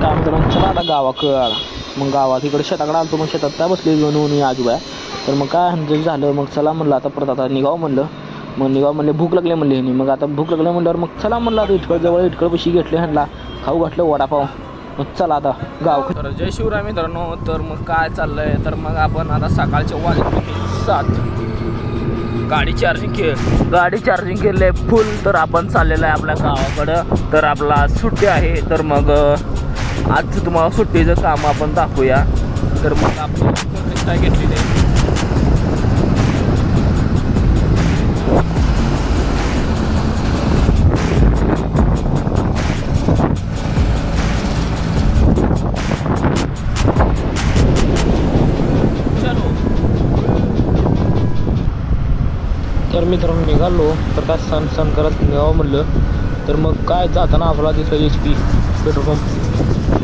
काय मित्रांनो, चला आता गावाकडं आला. मग गावात इकडे शेताकडे आलतो. मग शेतात काय बसले घेऊन येऊन आजोबा. तर मग काय हंजल झालं. मग चला म्हणलं आता परत आता निघावं म्हणलं. मग निघावं म्हणले, भूक लागले म्हणले ह्यांनी. मग आता भूक लागले म्हणल्यावर मग चला म्हणलं आता इटकळ जवळ इटकळ पशी घेतले ह्यांना खाऊ घातलं वडापाव. मग चला आता गाव. तर जय शिवराय मित्रांनो. तर मग काय चाललंय, तर मग आपण आता सकाळच्या वाजले 7. गाडी चार्जिंग केले फुल. तर आपण चाललेलं आहे आपल्या गावाकडं. तर आपला सुट्टी आहे. तर मग आज तुम्हाला सुट्टीचं काम आपण दाखवूया. तर मग आपण काय घेतलेली आहे. तर मित्रांनो निघालो. तर काय सण करत निघावं म्हणलं. तर मग काय जाताना आपला दिसलं HP पेट्रोल पंप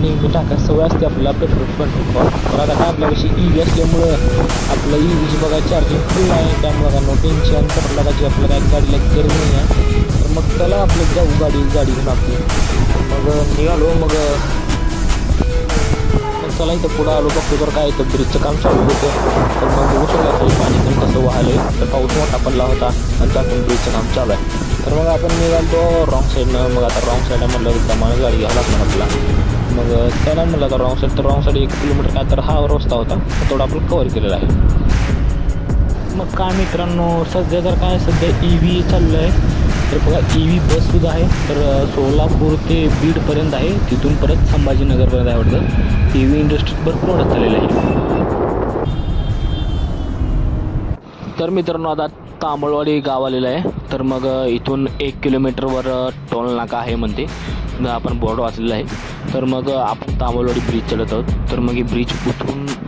नेहमी टाकायची सवय असते आपल्याला पेट्रोल पंप. तर आता काय आपल्यापाशी EV असल्यामुळं आपलं EVची बघा चार्जिंग फुल आहे. त्यामुळं काय नो टेन्शन पेट्रोल टाकायची आपल्याला काय गाडीला गरज नाही आहे. तर मग त्याला आपलं जाऊ गाडी घेऊन आपली. मग निघालो. मग चला इथं पुढं आलो बघतो. तर काय इथं ब्रिजचं काम चालू होतं. तर मग बघू शकता पाणी पण कसं वाहलं. तर पाऊस मोठा पडला होता आणि त्यातून ब्रिजचं काम चालू आहे. तर मग आपण निघालो रॉंग साईडनं. मग आता रॉंग साईडला म्हणलं त्यामुळे गाडी घ्यावं लागणार आपल्याला. मग त्याला म्हणलं आता रॉंग साईड. तर रॉंग साईड 1 किलोमीटर काय तर हा रस्ता होता. तर तेवढा आपण कवर केलेला आहे. मग काय मित्रांनो सध्या तर काय सध्या EV चाललं आहे. तर बघा EV बससुद्धा आहे. तर सोलापूर ते बीडपर्यंत आहे. तिथून परत संभाजीनगरपर्यंत आहे वाटतं. EV इंडस्ट्री भरपूर वाढत चाललेलं आहे. तर मित्रांनो आता तांबळवाडी गाव आलेलं आहे. तर मग इथून 1 किलोमीटरवर टोल नाका आहे म्हणते. आपण बोर्ड वाचलेला आहे. तर मग आपण तांबळवाडी ब्रिज चढत आहोत. तर मग ही ब्रिज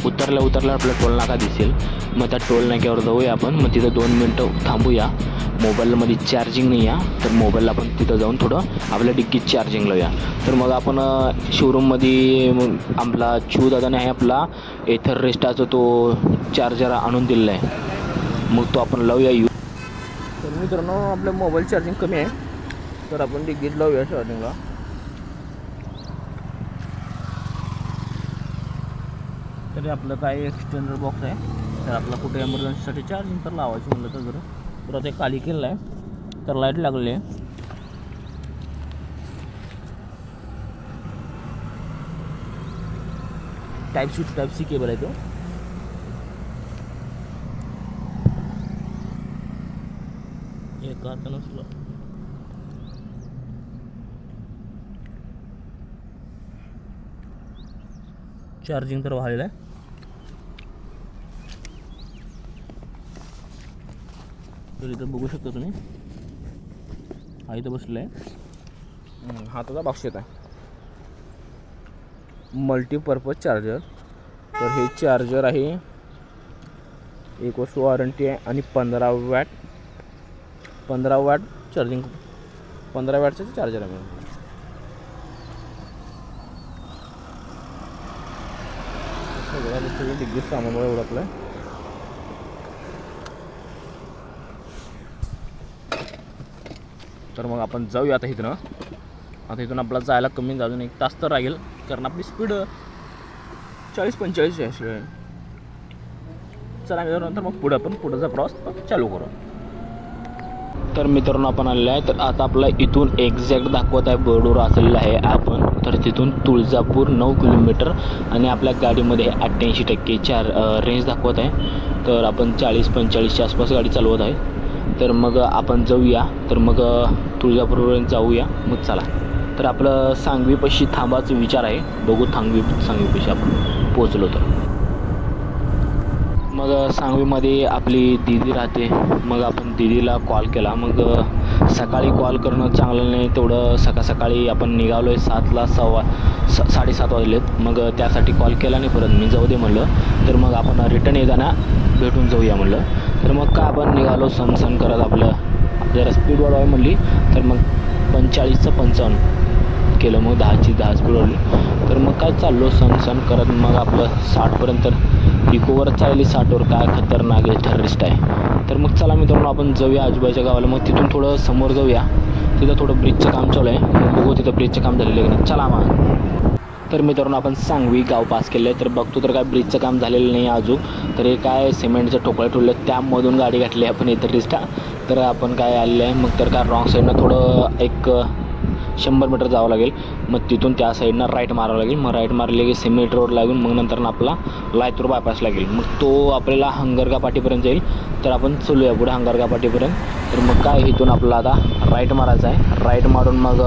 उतरल्या आपला टोल नाका दिसेल. मग त्या टोल नाक्यावर जाऊया आपण. मग तिथं 2 मिनटं थांबूया. मोबाईलमध्ये चार्जिंग नाही आहे. तर मोबाईलला आपण तिथं जाऊन थोडं आपल्या डिक्कीत चार्जिंग लावूया. तर मग आपण शोरूममध्ये आपला दादाने आहे आपला एथर रेस्टाचा तो चार्जर आणून दिलेला आहे. मग तो आपण लावूया. तर मित्रांनो आपल्या मोबाईल चार्जिंग कमी आहे. तर आपण डिक्कीत लावूया चार्जिंगला. तरी आपलं काय एक्सटेंडर बॉक्स आहे. तर आपला कुठे एमर्जन्सीसाठी चार्जिंग तर लावायची म्हणलं तर जर ते खाली केलं आहे. तर लाईट लागली आहे. टाईप सी केबल आहे तो. एक आता नसलं. चार्जिंग तर व्हायला आहे. तर इथं बघू शकता तुम्ही हा इथं बसलेला आहे. हाताचा बॉक्स येत आहे. Multipurpose charger. तर हे चार्जर आहे 1 वर्ष वॉरंटी आहे आणि 15 वॅट चार्जिंग 15 वॅटचं चार्जर आहे. सगळ्या डिग्री सामान ओळखलं आहे. तर मग आपण जाऊया आता इथून. आता इथून आपल्याला जायला कमी अजून 1 तास तर राहील. कारण आपली स्पीड 40-45 आहे. चला नंतर मग पुढचा प्रवास चालू करू. तर मित्रांनो आपण आलेलं आहे. तर आता आपला इथून एक्झॅक्ट दाखवत आहे बोर्डवर असलेलं आहे आपण. तर तिथून तुळजापूर 9 किलोमीटर आणि आपल्या गाडीमध्ये 88% रेंज दाखवत आहे. तर आपण 40-45च्या आसपास गाडी चालवत आहे. तर मग आपण जाऊया. तर मग तुळजापूरपर्यंत जाऊया. मग चला. तर आपलं सांगवीपाशी थांबायचा विचार आहे. बघू सांगवीपाशी आपण पोचलो तर. मग सांगवीमध्ये आपली दीदी राहते. मग आपण दीदीला कॉल केला. मग सकाळी कॉल करणं चांगलं नाही. तेवढं सकाळी आपण निघालो आहे 7ला 7:30 वाजलेत. मग त्यासाठी कॉल केला नाही परत मी. जाऊ दे म्हणलं. तर मग आपण रिटर्न येताना भेटून जाऊया म्हणलं. तर मग काय आपण निघालो सण करत. आपलं जरा स्पीड वाढवाय म्हणली. तर मग 45चं 55 केलं. मग 10ची 10 स्पीड वाढली. तर मग काय चाललो सण करत. मग आपलं 60पर्यंत इकोवर चालली. 60वर काय खतरनाक आहे टेररिस्ट आहे. तर मग चला मित्रांनो आपण जाऊया आजूबाजूच्या गावाला. मग तिथून थोडं समोर जाऊया. तिथं थोडं ब्रिजचं काम चालू आहे. मग बघू तिथं ब्रिजचं काम झालेलं आहे की नाही. चला मग. तर मित्रांनो आपण सांगवी गाव पास केलं आहे. तर बघतो तर काय ब्रिजचं काम झालेलं नाही अजून. तर हे काय सिमेंटचं ठोकळं ठेवलं त्यामधून गाडी घातली आपण इथं रिस्टा. तर आपण काय आलेलं आहे मग तर काय रॉंग साईडनं थोडं एक 100 मीटर जावं लागेल. मग तिथून त्या साईडनं राईट मारावं लागेल. मग राईट मारले की सिमेंट रोड लागून मग नंतर आपला लायतूर बायपास लागेल. मग तो आपल्याला हंगरगा पाटीपर्यंत जाईल. तर आपण चलूया पुढे हंगरगा पाटीपर्यंत. तर मग काय इथून आपला आता राईट मारायचा आहे. राईट मारून मग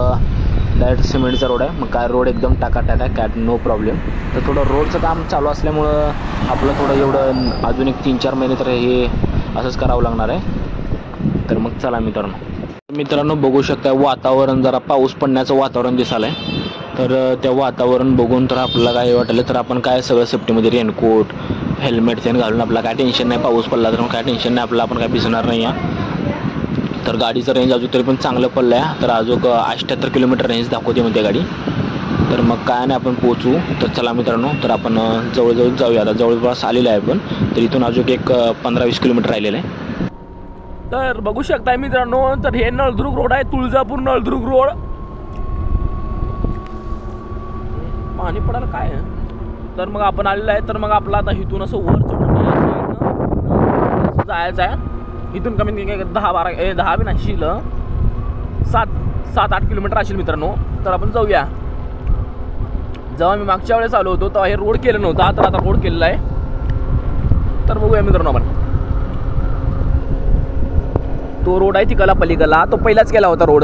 डायरेक्ट सिमेंटचा रोड आहे. मग काय रोड एकदम टाकाटाक आहे, काय नो प्रॉब्लेम. तर थोडं रोडचं काम चालू असल्यामुळं आपलं थोडं एवढं अजून एक 3-4 महिने तर हे असंच करावं लागणार आहे. तर मग चला मित्रांनो बघू शकता वातावरण जरा पाऊस पडण्याचं वातावरण दिसालं आहे. तर त्या वातावरण बघून तर आपल्याला काय वाटलं तर आपण काय सगळं सेफ्टीमध्ये रेनकोट हेल्मेट त्यानं घालून आपला काय टेन्शन नाही. पाऊस पडला तर काय टेन्शन नाही आपलं, आपण काय भिजणार नाही आहे. तर गाडीचं रेंज अजून तरी पण चांगलं पडलं आहे. तर अजून 78 किलोमीटर रेंज दाखवते म्हणते गाडी. तर मग काय नाही आपण पोचू. तर चला मित्रांनो तर आपण जवळजवळ जाऊया. आता जवळपास आलेलं आहे आपण. तर इथून अजून एक 15-20 किलोमीटर राहिलेलं आहे. तर बघू शकताय मित्रांनो तर हे नळदुर्ग रोड आहे, तुळजापूर नळदुर्ग रोड. पाणी पडायला काय आहे. तर मग आपण आलेलं आहे. तर मग आपला आता इथून असं वर चढून जायचं आहे. इथून कमीत कमी 10 बी नशील 7-8 किलोमीटर असेल मित्रांनो. तर आपण जाऊया. जेव्हा मी मागच्या वेळेस आलो होतो तेव्हा हे रोड केलं नव्हतं, तर आता रोड केलेला आहे. तर बघूया मित्रांनो आपण. तो रोड आहे तिकडला पलीकडला, तो पहिलाच केला होता रोड.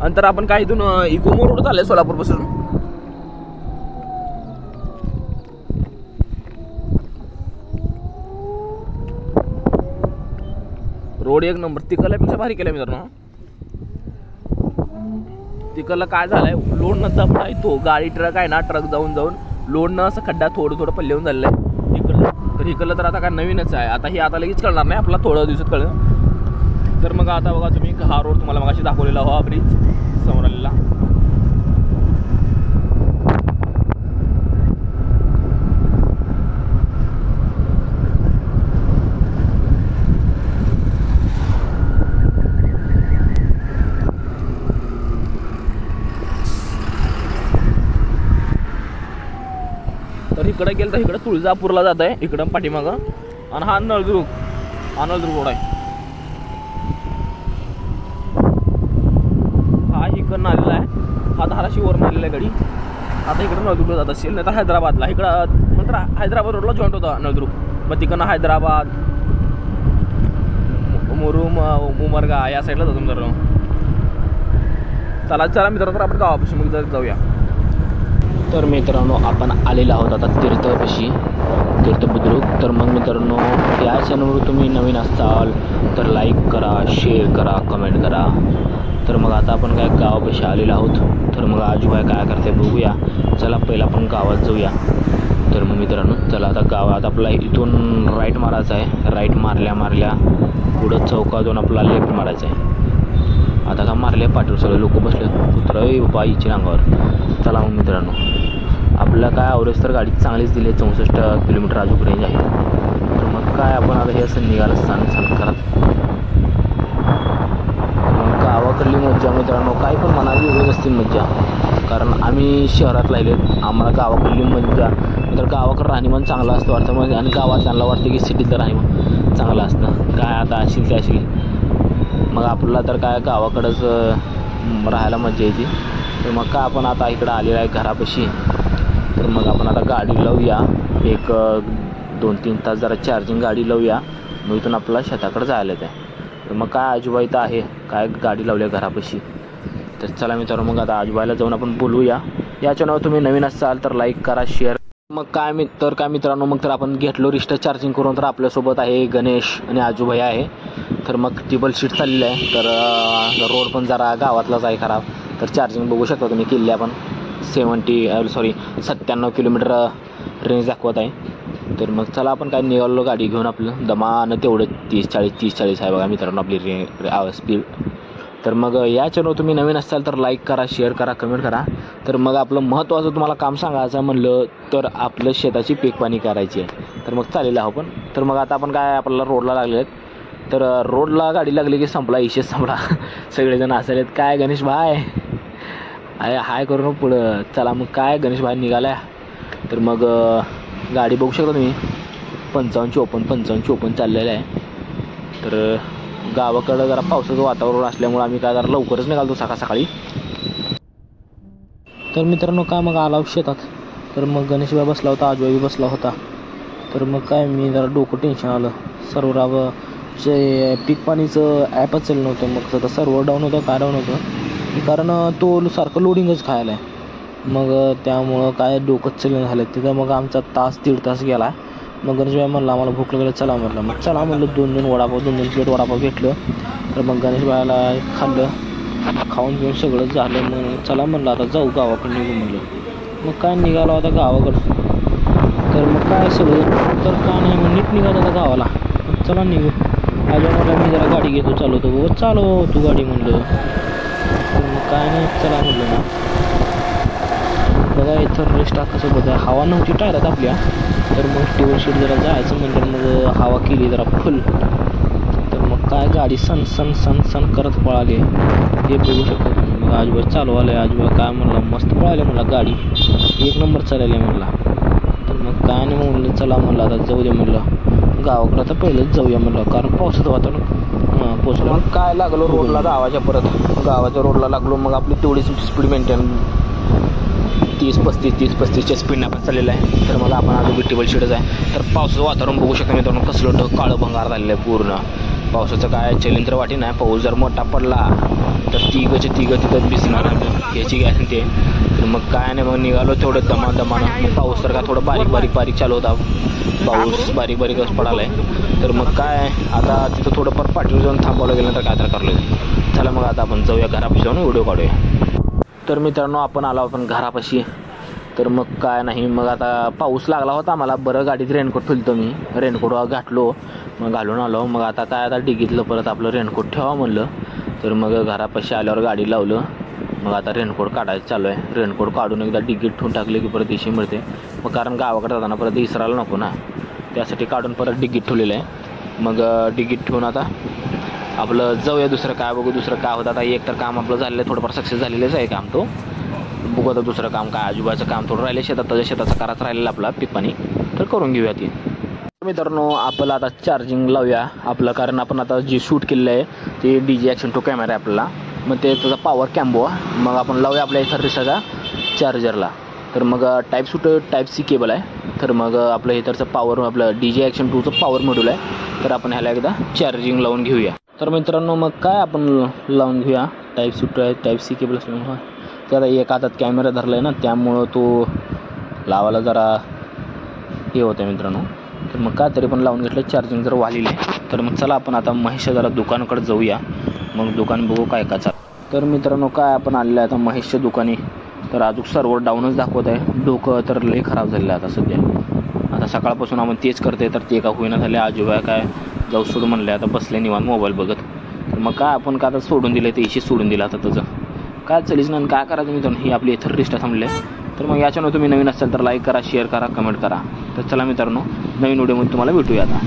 नंतर आपण काय इथून इकोमो रोड चाललाय सोलापूर पासून. रोड एक नंबर. तिकडल्यापेक्षा भारी केलाय मित्रांनो. तिकडला काय झालंय लोडनं दबडा येतो. गाडी ट्रक आहे ना, ट्रक जाऊन लोडनं असं खड्डा थोडं पल्लेहून झालेलं आहे तिकडलं. तर इकडलं तर आता काय नवीनच आहे. आता हे आता लगेच कळणार नाही, आपला थोड्या दिवसात कळलं. तर मग आता बघा तुम्ही हा रोड तुम्हाला मगाशी दाखवलेला हा ब्रिज समोर आलेला. तर इकडे गेलं तर इकडे तुळजापूरला जात आहे इकडं पाठीमागं. आणि हा नळदुर्ग रोड आहे. हा इकडनं आलेला आहे. हा धाराशिववरून आलेला आहे गाडी. आता इकडं नळदुर्गला जात असेल, नाही तर हैदराबादला. इकडं नंतर हैदराबाद रोडला जॉईंट होता नळदुर्ग. मग तिकडनं हैदराबाद मुरुम उमरगा या साईडला जातो मित्रांनो. चला मित्रांनो आपण गावापासून मग जाऊया. तर मित्रांनो आपण आलेलो आहोत आता तीर्थपाशी, तीर्थबुद्रुक. तर मग मित्रांनो या चॅनलवर तुम्ही नवीन असाल तर लाईक करा, शेअर करा, कमेंट करा. तर मग आता आपण काय गावापाशी आलेलो आहोत. तर मग आजूबाई काय करते बघूया. चला पहिला आपण गावात जाऊया. तर मग मित्रांनो चला आता गावात आपला इथून राईट मारायचा आहे. राईट मारल्या पुढं चौकातून आपला लेफ्ट मारायचा आहे. आता का मारले पाठीवर सगळे लोक बसले कुत्रं बाबा इची अंगावर. चला मग मित्रांनो आपल्याला काय ॲव्हरेज तर गाडी चांगलीच दिली आहे. 64 किलोमीटर अजून रेंज आहे. तर मग काय आपण आता हे असं निघालं चालत करत. मग गावाकडली मज्जा मित्रांनो काय पण मनाली वेगळीच असते मज्जा. कारण आम्ही शहरात राहिले, आम्हाला गावाकडली मज्जा. तर गावाकडं राहणीमान चांगलं असतं वाटतं मग. आणि गावात त्यांना वाटतं की सिटीतलं राहणीमान चांगलं असतं. काय आता असेल ते असेल. मग आपल्याला तर काय गावाकडंच राहायला मजा येते. तर मग काय आपण आता इकडं आलेलं आहे घरापाशी. तर मग आपण आता गाडी लावूया. एक 2-3 तास जरा चार्जिंग गाडी लावूया. मग इथून आपल्याला शेताकडे जायला येतं आहे. तर मग काय आजूबाई तर आहे काय गाडी लावली आहे घरापाशी. तर चला मित्रांनो मग आता आजूबाईला जाऊन आपण बोलूया. या चॅनलवर तुम्ही नवीन असाल तर लाईक करा, शेअर. मग काय मित्रांनो मग तर आपण घेतलो रिस्टा चार्जिंग करून. तर आपल्यासोबत आहे गणेश आणि आजूबाई आहे. तर मग टेबल सीट चाललेलं आहे. तर रोड पण जरा गावातलाच आहे खराब. तर चार्जिंग बघू शकता तुम्ही केली आपण 97 किलोमीटर रेंज दाखवत आहे. तर मग चला आपण काय निघालो गाडी घेऊन. आपलं दमानं तेवढं 30-40 आहे बघा मित्रांनो आपली स्पीड. तर मग या चॅनलवर तुम्ही नवीन असाल तर लाईक करा, शेअर करा, कमेंट करा. तर मग आपलं महत्त्वाचं तुम्हाला काम सांगायचं म्हणलं तर आपलं शेताची पीक पाणी करायची आहे. तर मग चालेल आपण. तर मग आता आपण काय आपल्याला रोडला लागले आहेत. तर रोडला गाडी लागली की संपला, इशेच संपला. सगळेजण असेल काय गणेश भाई. आहे हाय करून पुढं चला. मग काय गणेश बाहेर निघालाय. तर मग गाडी बघू शकता तुम्ही 55-54 चाललेलं आहे. तर गावाकडं जरा पावसाचं वातावरण असल्यामुळं आम्ही काय जरा लवकरच निघालो सकाळी. तर मित्रांनो काय मग आला शेतात. तर मग गणेशबाई बसला होता, आजोबाई बसला होता. तर मग काय मी जरा डोकं टेन्शन आलं. सर्व्हर जे पीक पाणीचं ॲपच चाललं नव्हतं. मग आता सर्व्हर डाऊन होतं, काय डाऊन होतं कारण तो सारखं लोडिंगच खायला आहे. मग त्यामुळं काय डोकंच चाललं झालं. तिथं मग आमचा 1-1.5 तास गेला. मग गणेशबाई म्हणला आम्हाला भूक लागली चला म्हटलं. मग चला म्हणलं 2-2 प्लेट वडापाव घेतलं. तर मग गणेशबाईला खाल्लं, खाऊन पिऊन सगळं झालं. मग चला म्हणलं आता जाऊ गावाकडं निघू म्हणलं. मग काय निघालो आता गावाकडं. तर मग काय सगळं तर काय नाही मग नीट निघालो आता गावाला. चला निघू. आजोबा म्हटलं मी जरा गाडी घेतो चालवतो. बाबा चालव तू गाडी म्हणलं. तर मग काय नाही चला म्हणलं ना. बघा इथं रेस्ट कसं बघा हवा नव्हती टायरात आपल्या. तर मग टेबल शीट जरा जायचं म्हणलं मग हवा केली जरा फुल. तर मग काय गाडी सन करत पळाली हे बघू शकतो. मग आजोबा चालवाले. आजोबा काय म्हणलं मस्त पळाले म्हणला गाडी 1 नंबर चालले म्हणला. तर मग काय नाही म्हणलं चला म्हणलं आता जाऊ दे म्हणलं गावाकडं. आता पहिलंच जाऊया म्हणलं कारण पावसाचं वातावरण पोचलं. मग काय लागलो रोडला गावाच्या रोडला लागलो. मग आपली तेवढीच स्पीड मेंटेन 30-35च्या स्पीडने आपण चाललेलं आहे. तर मग आपण अजून टेबल शीटच आहे. तर पावसाचं वातावरण बघू शकता मित्रांनो कसलं ढग काळं भंगार झालेलं आहे पूर्ण. पावसाचं काय चलिंत्र वाटी नाही. पाऊस जर मोठा पडला तर तिघं तिथं भिजणार याची गॅरंटी आहे. तर मग काय नाही मग निघालो तेवढं दमानं. पाऊस तर काय थोडं बारीक चालू होता. पाऊस बारीक पडाला आहे. तर मग काय आता तिथं थोडंफार पाठीवर जाऊन थांबवलं गेलं तर काय तर करलं. चला मग आता आपण जाऊया घरापाशी जाऊन व्हिडिओ काढूया. तर मित्रांनो आपण आलो आपण घरापाशी. तर मग काय नाही मग आता पाऊस लागला होता आम्हाला. बरं गाडीत रेनकोट ठेवलं मी. रेनकोट घातलो मग घालून आलो. मग आता डिगीतलं परत आपलं रेनकोट ठेवा म्हणलं. तर मग घरापाशी आल्यावर गाडी लावलं. मग आता रेनकोट काढायचं चालू आहे. रेनकोट काढून एकदा डिगीत ठेवून टाकले की परत दिशी मिळते. मग कारण गावाकडे जाताना परत इसरायला नको ना त्यासाठी काढून परत डिगीत ठेवलेलं आहे. मग डिगीत ठेवून आता आपलं जाऊया दुसरं काय बघू. दुसरं काय होतं आता एक तर काम आपलं झालेलं आहे थोडंफार सक्सेस झालेलंच आहे काम. तो बघू आता दुसरं काम काय आजोबाचं काम थोडं राहिलं शेताचं करायचं राहिलेलं आपला पीक पाणी तर करून घेऊया ते. मित्रांनो आपल्याला आता चार्जिंग लावूया आपलं कारण आपण आता जे शूट केलेलं आहे ते DJ Action 2 कॅमेरा आहे आपल्याला. मग ते त्याचा पॉवर कॅम्बो मग आपण लावूया आपल्या इथं रिक्षाच्या चार्जरला. तर मग टाईप C केबल आहे. तर मग आपलं इथरचं पॉवर आपलं DJ Action 2चं पॉवर मॉड्यूल आहे. तर आपण ह्याला एकदा चार्जिंग लावून घेऊया. तर मित्रांनो मग काय आपण लावून घेऊया टाईप C केबल असल्यामुळं. तर आता एक हातात कॅमेरा धरला आहे ना त्यामुळं तो लावायला जरा हे होतं आहे मित्रांनो. तर मग काय तरी पण लावून घेतलं चार्जिंग जर वाढलेलं आहे. तर मग चला आपण आता महेशच्या जरा दुकानाकडे जाऊया. मग दुकान बघू काय का चाल. तर मित्रांनो काय आपण आलेलं आहे आता महेशच्या दुकानी. तर अजून सर्व्हर डाऊनच दाखवत आहे. डोकं तर लई खराब झालेलं आहे आता सध्या. आता सकाळपासून आपण तेच करते तर ते का होईना झाले. आजोबा काय जाऊ सोडून म्हणले आता बसले निवांत मोबाईल बघत. तर मग काय आपण का आता सोडून दिलं ते इशी सोडून दिलं आता त्याचं काय चलीच नाही काय करायचं मित्रांनो. ही आपली इथं रिस्ट थांबले. तर मग याच्यानं तुम्ही नवीन असाल तर लाईक करा शेअर करा कमेंट करा. तर चला मित्रांनो नवीन व्हिडिओमध्ये तुम्हाला भेटूया आता.